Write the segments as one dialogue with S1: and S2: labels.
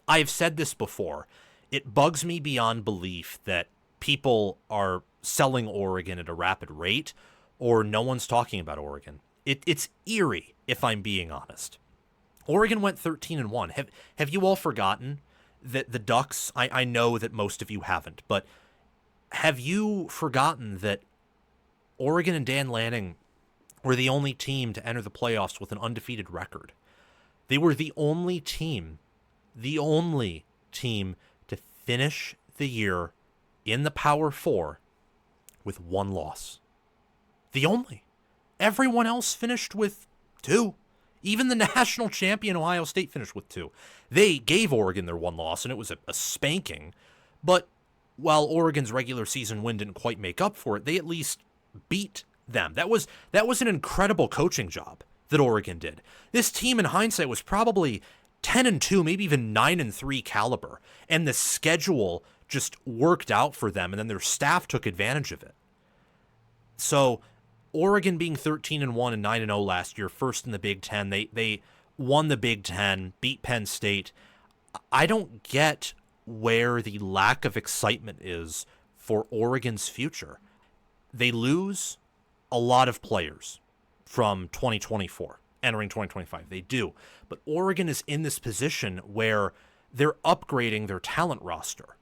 S1: I've said this before. It bugs me beyond belief that people are selling Oregon at a rapid rate, or no one's talking about Oregon. It's eerie, if I'm being honest. Oregon went 13-1. Have you all forgotten that the Ducks, I know that most of you haven't, but have you forgotten that Oregon and Dan Lanning were the only team to enter the playoffs with an undefeated record? They were the only team to finish the year in the Power Four with one loss. The only. Everyone else finished with two. Even the national champion Ohio State finished with two. They gave Oregon their one loss, and it was a spanking. But while Oregon's regular season win didn't quite make up for it, they at least beat them. That was an incredible coaching job that Oregon did. This team, in hindsight, was probably 10-2, maybe even 9-3 caliber, and the schedule just worked out for them, and then their staff took advantage of it. So Oregon being 13-1 and 9-0 last year, first in the Big Ten, they won the Big Ten, beat Penn State. I don't get where the lack of excitement is for Oregon's future. They lose a lot of players from 2024 entering 2025. They do. But Oregon is in this position where they're upgrading their talent roster.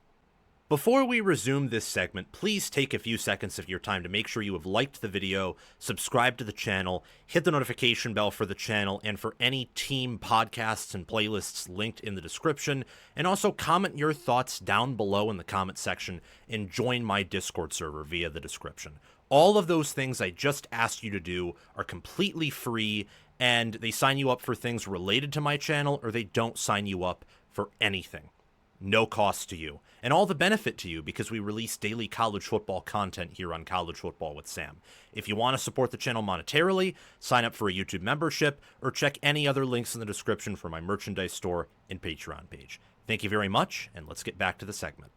S1: Before we resume this segment, please take a few seconds of your time to make sure you have liked the video, subscribe to the channel, hit the notification bell for the channel and for any team podcasts and playlists linked in the description, and also comment your thoughts down below in the comment section and join my Discord server via the description. All of those things I just asked you to do are completely free, and they sign you up for things related to my channel, or they don't sign you up for anything. No cost to you, and all the benefit to you because we release daily college football content here on College Football with Sam. If you want to support the channel monetarily, sign up for a YouTube membership, or check any other links in the description for my merchandise store and Patreon page. Thank you very much, and let's get back to the segment.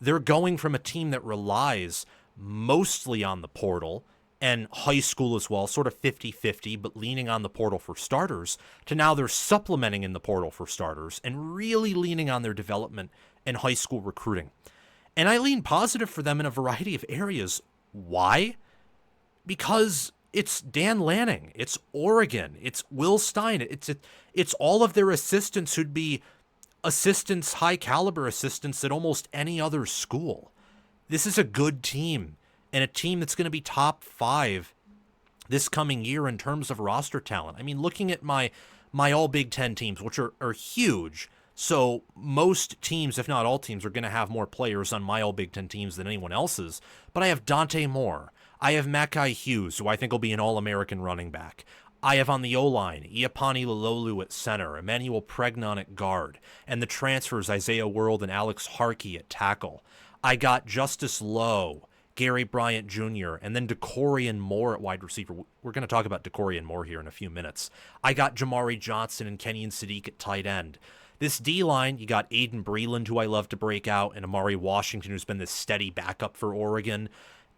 S1: They're going from a team that relies mostly on the portal and high school as well, sort of 50-50, but leaning on the portal for starters, to now they're supplementing in the portal for starters and really leaning on their development and high school recruiting. And I lean positive for them in a variety of areas. Why? Because it's Dan Lanning, it's Oregon, it's Will Stein, it's all of their assistants who'd be assistants, high caliber assistants at almost any other school. This is a good team, and a team that's going to be top 5 this coming year in terms of roster talent. I mean, looking at my all Big Ten teams, which are huge, so most teams, if not all teams, are going to have more players on my all Big Ten teams than anyone else's. But I have Dante Moore. I have Mackay Hughes, who I think will be an All-American running back. I have on the O-line, Iapani Lololu at center, Emmanuel Pregnon at guard, and the transfers, Isaiah World and Alex Harkey at tackle. I got Justice Lowe, Gary Bryant Jr., and then Dakorien Moore at wide receiver. We're going to talk about Dakorien Moore here in a few minutes. I got Jamari Johnson and Kenyon Sadiq at tight end. This D-line, you got Aiden Breland, who I love to break out, and Amari Washington, who's been this steady backup for Oregon.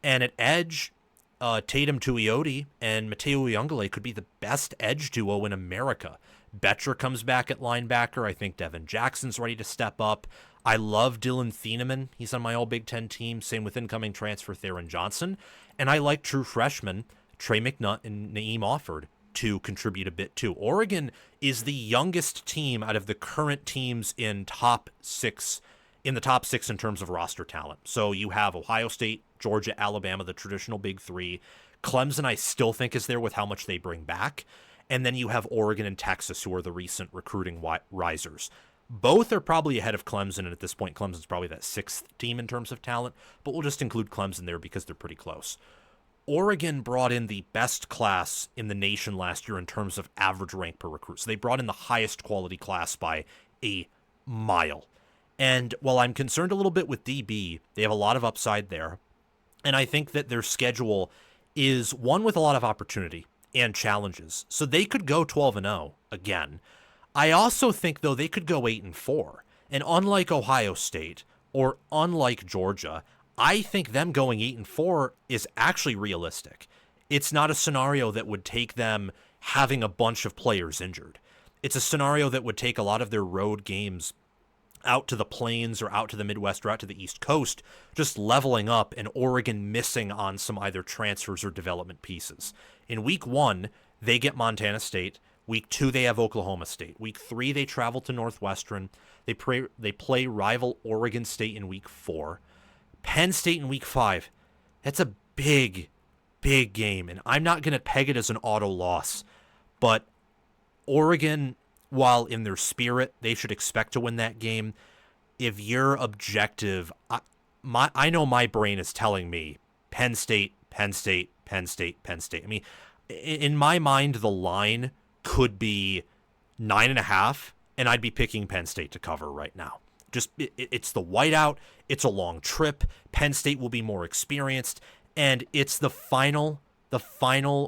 S1: And at edge, Tatum Tuioti and Mateo Uyunglele could be the best edge duo in America. Betcher comes back at linebacker. I think Devin Jackson's ready to step up. I love Dylan Thieneman. He's on my all Big Ten team. Same with incoming transfer Theron Johnson. And I like true freshmen Trey McNutt and Na'eem Offord to contribute a bit too. Oregon is the youngest team out of the current teams in the top six in terms of roster talent. So you have Ohio State, Georgia, Alabama, the traditional big three. Clemson, I still think, is there with how much they bring back. And then you have Oregon and Texas, who are the recent recruiting risers. Both are probably ahead of Clemson, and at this point, Clemson's probably that 6th team in terms of talent, but we'll just include Clemson there because they're pretty close. Oregon brought in the best class in the nation last year in terms of average rank per recruit. So they brought in the highest quality class by a mile. And while I'm concerned a little bit with DB, they have a lot of upside there. And I think that their schedule is one with a lot of opportunity and challenges. So they could go 12-0 again. I also think, though, they could go 8-4. And unlike Ohio State or unlike Georgia, I think them going 8-4 is actually realistic. It's not a scenario that would take them having a bunch of players injured. It's a scenario that would take a lot of their road games out to the plains or out to the Midwest or out to the East Coast, just leveling up, and Oregon missing on some either transfers or development pieces. In week 1, they get Montana State. Week 2, they have Oklahoma State. Week 3, they travel to Northwestern. They play rival Oregon State in week 4. Penn State in week 5. That's a big, big game, and I'm not going to peg it as an auto loss, but Oregon, while in their spirit, they should expect to win that game. If you're objective, I know my brain is telling me Penn State, Penn State, Penn State, Penn State. I mean, in my mind, the line could be 9.5, and I'd be picking Penn State to cover right now. Just it's the whiteout. It's a long trip. Penn State will be more experienced, and it's the final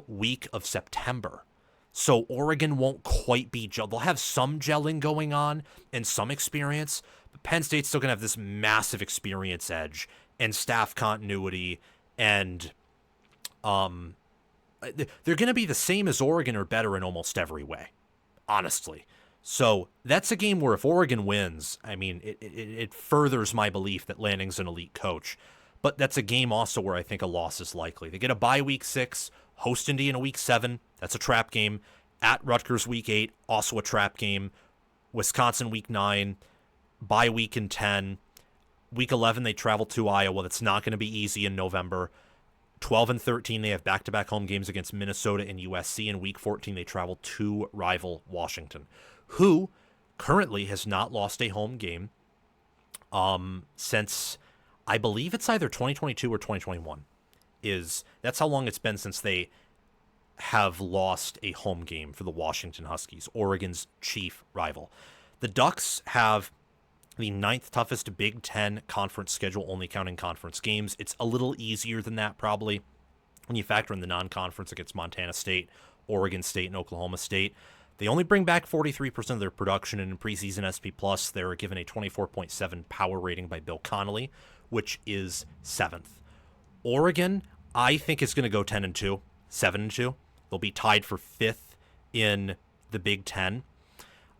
S1: week of September. So Oregon won't quite be gelled. They'll have some gelling going on and some experience, but Penn State's still going to have this massive experience edge and staff continuity, and they're going to be the same as Oregon or better in almost every way, honestly. So that's a game where if Oregon wins, I mean, it furthers my belief that Lanning's an elite coach. But that's a game also where I think a loss is likely. They get a bye week 6, host Indiana week 7. That's a trap game. At Rutgers week 8, also a trap game. Wisconsin week 9, bye week in 10. Week 11, they travel to Iowa. That's not going to be easy in November. 12 and 13, they have back-to-back home games against Minnesota and USC. In week 14, they travel to rival Washington, who currently has not lost a home game since, I believe it's either 2022 or 2021. That's how long it's been since they have lost a home game for the Washington Huskies, Oregon's chief rival. The Ducks have the 9th toughest Big Ten conference schedule, only counting conference games. It's a little easier than that, probably, when you factor in the non-conference against Montana State, Oregon State, and Oklahoma State. They only bring back 43% of their production, and in preseason SP+, they're given a 24.7 power rating by Bill Connolly, which is 7th. Oregon, I think, is going to go 10-2, 7-2. They'll be tied for 5th in the Big Ten.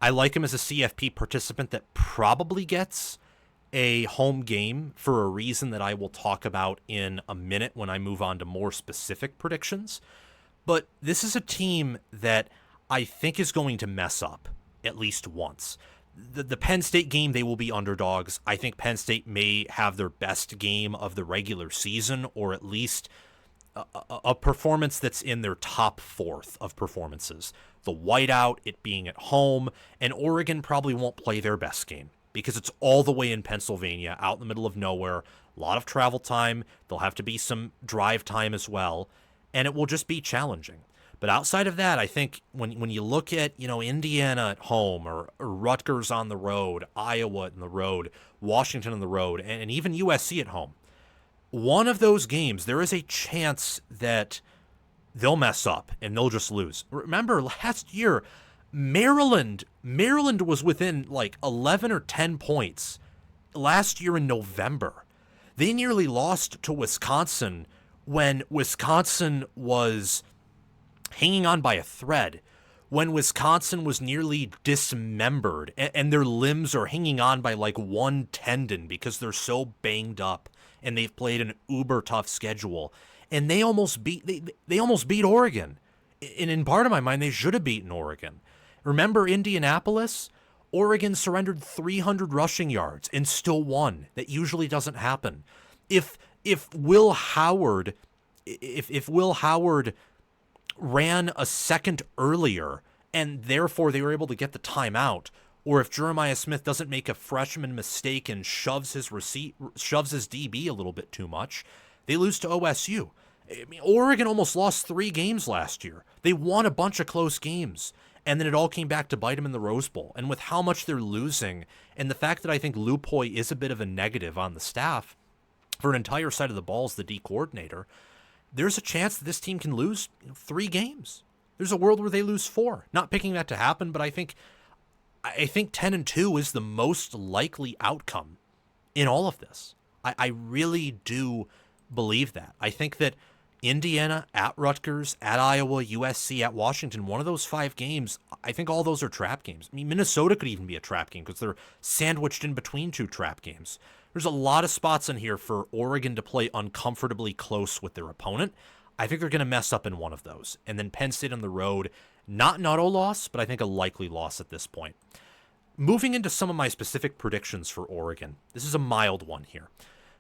S1: I like him as a CFP participant that probably gets a home game for a reason that I will talk about in a minute when I move on to more specific predictions. But this is a team that I think is going to mess up at least once. The Penn State game, they will be underdogs. I think Penn State may have their best game of the regular season, or at least a performance that's in their top 4th of performances. The whiteout, it being at home, and Oregon probably won't play their best game because it's all the way in Pennsylvania, out in the middle of nowhere, a lot of travel time. There'll have to be some drive time as well, and it will just be challenging. But outside of that, I think when you look at, Indiana at home or Rutgers on the road, Iowa on the road, Washington on the road, and even USC at home, one of those games, there is a chance that they'll mess up and they'll just lose. Remember, last year, Maryland was within like 11 or 10 points last year in November. They nearly lost to Wisconsin when Wisconsin was hanging on by a thread, when Wisconsin was nearly dismembered and their limbs are hanging on by like one tendon because they're so banged up and they've played an uber tough schedule. And they almost beat Oregon. And in part of my mind, they should have beaten Oregon. Remember Indianapolis? Oregon surrendered 300 rushing yards and still won. That usually doesn't happen. If Will Howard ran a second earlier and therefore they were able to get the timeout, or if Jeremiah Smith doesn't make a freshman mistake and shoves his DB a little bit too much, they lose to OSU. I mean, Oregon almost lost 3 games last year. They won a bunch of close games, and then it all came back to bite them in the Rose Bowl. And with how much they're losing, and the fact that I think Lupoy is a bit of a negative on the staff for an entire side of the ball as the D coordinator, there's a chance that this team can lose 3 games. There's a world where they lose 4. Not picking that to happen, but I think 10-2 is the most likely outcome in all of this. I really do believe that. I think that Indiana, at Rutgers, at Iowa, USC, at Washington, one of those 5 games, I think all those are trap games. I mean, Minnesota could even be a trap game because they're sandwiched in between 2 trap games. There's a lot of spots in here for Oregon to play uncomfortably close with their opponent. I think they're going to mess up in one of those. And then Penn State on the road, not an auto loss, but I think a likely loss at this point. Moving into some of my specific predictions for Oregon, this is a mild one here.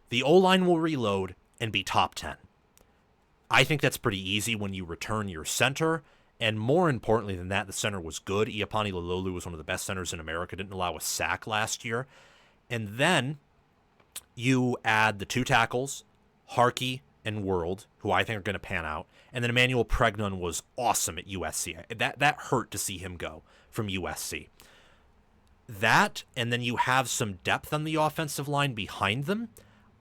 S1: The O-line will reload and be top 10. I think that's pretty easy when you return your center, and more importantly than that, the center was good. Iapani Lololu was one of the best centers in America, didn't allow a sack last year. And then you add the 2 tackles, Harkey and World, who I think are going to pan out, and then Emmanuel Pregnon was awesome at USC. That hurt to see him go from USC. That, and then you have some depth on the offensive line behind them,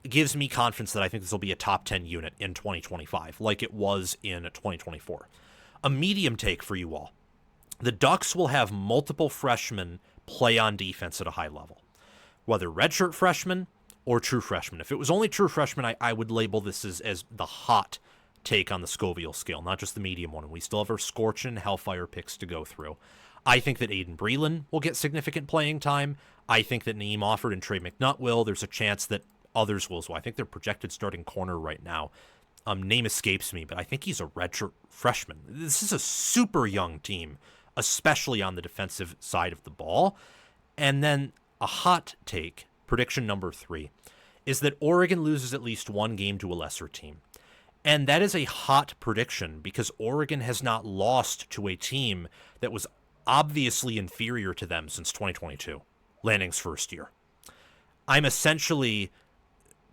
S1: gives me confidence that I think this will be a top 10 unit in 2025, like it was in 2024. A medium take for you all. The Ducks will have multiple freshmen play on defense at a high level, whether redshirt freshmen or true freshmen. If it was only true freshmen, I would label this as the hot take on the Scoville scale, not just the medium one. And we still have our Scorchin and Hellfire picks to go through. I think that Aiden Breland will get significant playing time. I think that Na'eem Offord and Trey McNutt will. There's a chance that others will as well. I think they're projected starting corner right now. Name escapes me, but I think he's a redshirt freshman. This is a super young team, especially on the defensive side of the ball. And then a hot take, prediction number 3, is that Oregon loses at least 1 game to a lesser team. And that is a hot prediction because Oregon has not lost to a team that was obviously inferior to them since 2022, Lanning's first year. I'm essentially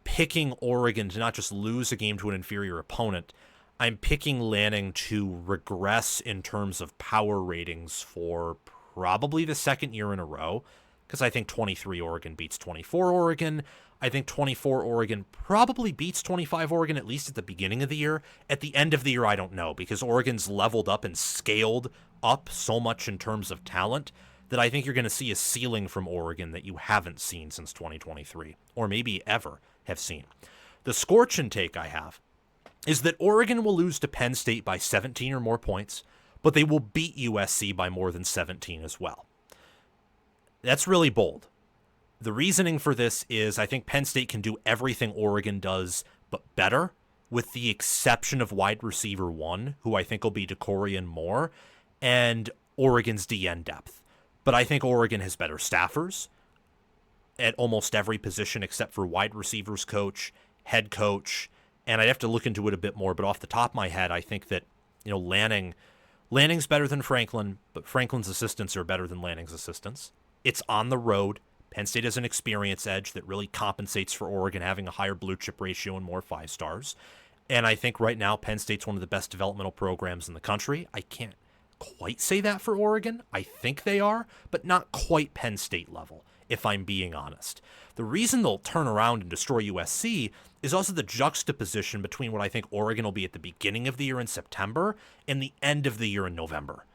S1: picking Oregon to not just lose a game to an inferior opponent, I'm picking Lanning to regress in terms of power ratings for probably the 2nd year in a row, because I think 23 Oregon beats 24 Oregon. I think 24 Oregon probably beats 25 Oregon, at least at the beginning of the year. At the end of the year, I don't know, because Oregon's leveled up and scaled up so much in terms of talent that I think you're going to see a ceiling from Oregon that you haven't seen since 2023, or maybe ever have seen. The Scorchin take I have is that Oregon will lose to Penn State by 17 or more points, but they will beat USC by more than 17 as well. That's really bold. The reasoning for this is I think Penn State can do everything Oregon does, but better, with the exception of wide receiver 1, who I think will be Dakorien Moore, and Oregon's DN depth. But I think Oregon has better staffers at almost every position except for wide receivers coach, head coach, and I'd have to look into it a bit more, but off the top of my head, I think that, Lanning's better than Franklin, but Franklin's assistants are better than Lanning's assistants. It's on the road. Penn State has an experience edge that really compensates for Oregon having a higher blue chip ratio and more 5 stars. And I think right now Penn State's one of the best developmental programs in the country. I can't quite say that for Oregon. I think they are, but not quite Penn State level, if I'm being honest. The reason they'll turn around and destroy USC is also the juxtaposition between what I think Oregon will be at the beginning of the year in September and the end of the year in November.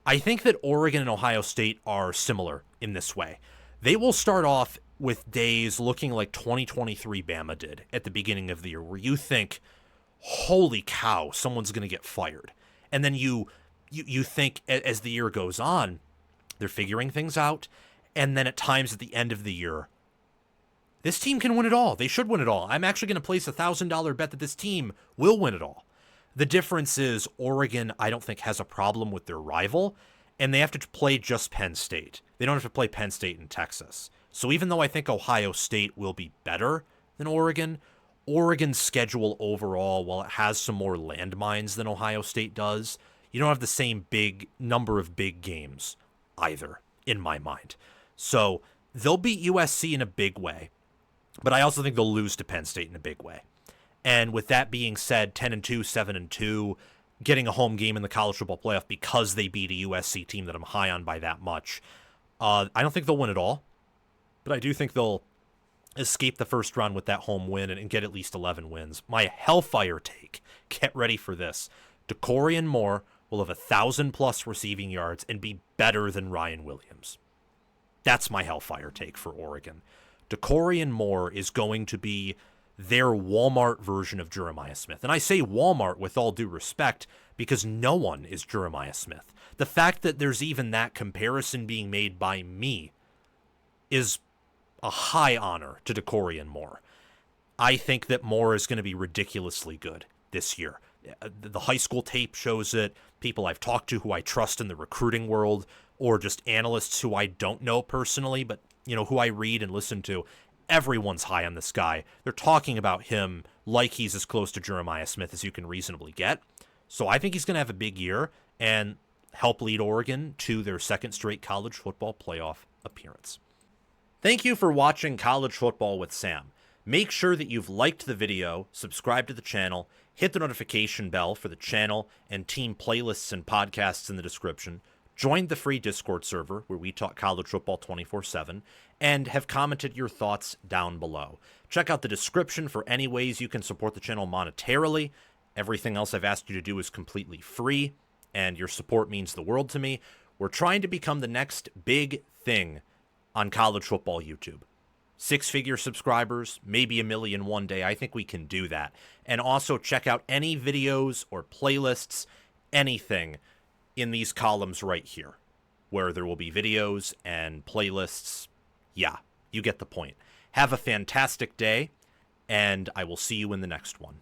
S1: I think that Oregon and Ohio State are similar in this way. They will start off with days looking like 2023 Bama did at the beginning of the year, where you think, holy cow, someone's going to get fired. And then you think as the year goes on, they're figuring things out. And then at times at the end of the year, this team can win it all. They should win it all. I'm actually going to place a $1,000 bet that this team will win it all. The difference is Oregon, I don't think, has a problem with their rival, and they have to play just Penn State. They don't have to play Penn State and Texas. So even though I think Ohio State will be better than Oregon, Oregon's schedule overall, while it has some more landmines than Ohio State does, you don't have the same big number of big games either, in my mind. So they'll beat USC in a big way, but I also think they'll lose to Penn State in a big way. And with that being said, 10-2, 7-2, getting a home game in the college football playoff because they beat a USC team that I'm high on by that much. I don't think they'll win it all, but I do think they'll escape the first round with that home win and get at least 11 wins. My Hellfire take, get ready for this. Dakorien Moore will have 1,000+ receiving yards and be better than Ryan Williams. That's my Hellfire take for Oregon. Dakorien Moore is going to be their Walmart version of Jeremiah Smith. And I say Walmart with all due respect because no one is Jeremiah Smith. The fact that there's even that comparison being made by me is a high honor to Dakorien Moore. I think that Moore is going to be ridiculously good this year. The high school tape shows it. People I've talked to who I trust in the recruiting world, or just analysts who I don't know personally, but who I read and listen to, everyone's high on this guy. They're talking about him like he's as close to Jeremiah Smith as you can reasonably get. So I think he's going to have a big year and help lead Oregon to their second straight college football playoff appearance. Thank you for watching College Football with Sam. Make sure that you've liked the video, subscribed to the channel, hit the notification bell for the channel and team playlists and podcasts in the description, joined the free Discord server where we talk college football 24/7, and have commented your thoughts down below. Check out the description for any ways you can support the channel monetarily. Everything else I've asked you to do is completely free, and your support means the world to me. We're trying to become the next big thing on college football YouTube. 6-figure subscribers, maybe 1 million one day. I think we can do that. And also check out any videos or playlists, anything in these columns right here, where there will be videos and playlists. Yeah, you get the point. Have a fantastic day, and I will see you in the next one.